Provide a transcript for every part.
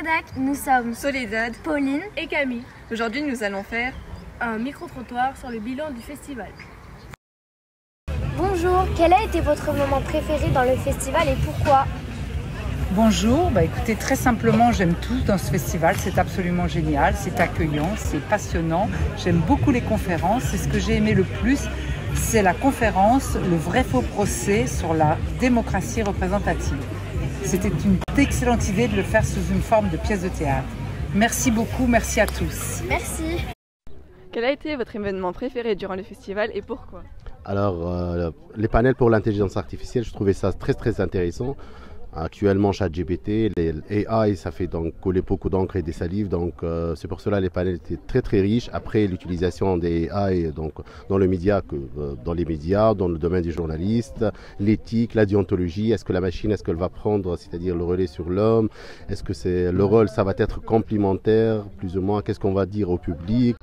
Cardac, nous sommes Soledad, Pauline et Camille. Aujourd'hui, nous allons faire un micro-trottoir sur le bilan du festival. Bonjour, quel a été votre moment préféré dans le festival et pourquoi? Bonjour, écoutez, très simplement, j'aime tout dans ce festival, c'est absolument génial, c'est accueillant, c'est passionnant, j'aime beaucoup les conférences, c'est ce que j'ai aimé le plus, c'est la conférence, le vrai faux procès sur la démocratie représentative. C'était une excellente idée de le faire sous une forme de pièce de théâtre. Merci beaucoup, merci à tous. Merci. Quel a été votre événement préféré durant le festival et pourquoi? Alors, les panels pour l'intelligence artificielle, je trouvais ça très intéressant. Actuellement, ChatGPT, les AI, ça fait donc couler beaucoup d'encre et des salives, donc c'est pour cela que les panels étaient très riches. Après, l'utilisation des AI donc, dans les médias, dans le domaine des journalistes, l'éthique, la déontologie, est-ce que la machine, est-ce qu'elle va prendre, c'est-à-dire le relais sur l'homme, est-ce que le rôle, ça va être complémentaire, plus ou moins, qu'est-ce qu'on va dire au public,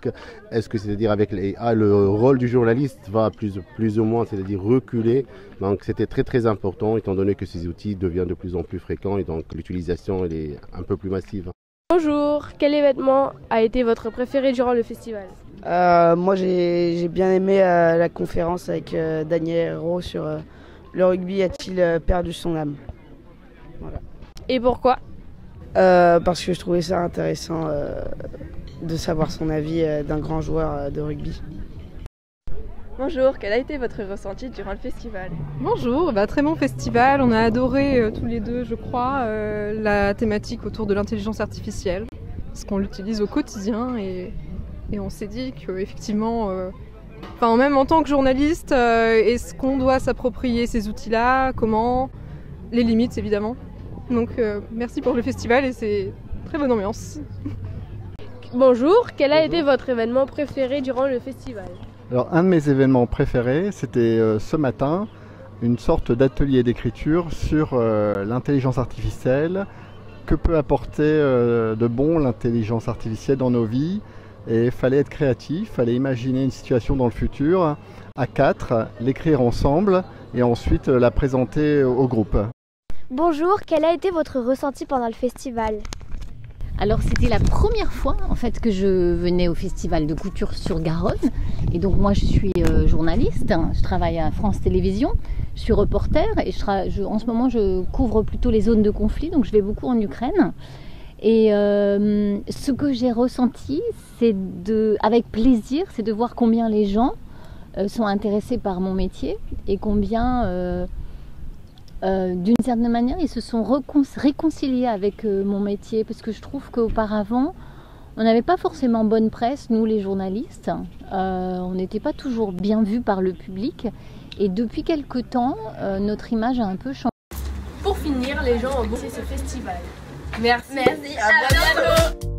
est-ce que c'est-à-dire avec les AI, le rôle du journaliste va plus ou moins, c'est-à-dire reculer. Donc c'était très important, étant donné que ces outils deviennent de plus en plus fréquents et donc l'utilisation elle est un peu plus massive. Bonjour, quel événement a été votre préféré durant le festival? Moi j'ai bien aimé la conférence avec Daniel Hérault sur le rugby a-t-il perdu son âme. Voilà. Et pourquoi? Parce que je trouvais ça intéressant de savoir son avis d'un grand joueur de rugby. Bonjour, quel a été votre ressenti durant le festival? Bonjour, très bon festival, on a adoré tous les deux je crois la thématique autour de l'intelligence artificielle parce qu'on l'utilise au quotidien et on s'est dit qu'effectivement, même en tant que journaliste, est-ce qu'on doit s'approprier ces outils-là, comment, les limites évidemment. Donc merci pour le festival et c'est très bonne ambiance. Bonjour, quel a été votre événement préféré durant le festival? Alors, un de mes événements préférés, c'était ce matin, une sorte d'atelier d'écriture sur l'intelligence artificielle, que peut apporter de bon l'intelligence artificielle dans nos vies. Et il fallait être créatif, il fallait imaginer une situation dans le futur, à 4, l'écrire ensemble et ensuite la présenter au groupe. Bonjour, quel a été votre ressenti pendant le festival? Alors c'était la première fois en fait que je venais au festival de couture sur Garonne et donc moi je suis journaliste, je travaille à France Télévisions, je suis reporter et en ce moment je couvre plutôt les zones de conflit, donc je vais beaucoup en Ukraine et ce que j'ai ressenti avec plaisir, c'est de voir combien les gens sont intéressés par mon métier et combien d'une certaine manière, ils se sont réconciliés avec mon métier parce que je trouve qu'auparavant, on n'avait pas forcément bonne presse, nous les journalistes. On n'était pas toujours bien vus par le public et depuis quelque temps, notre image a un peu changé. Pour finir, les gens ont beaucoup aimé ce festival. Merci, à bientôt.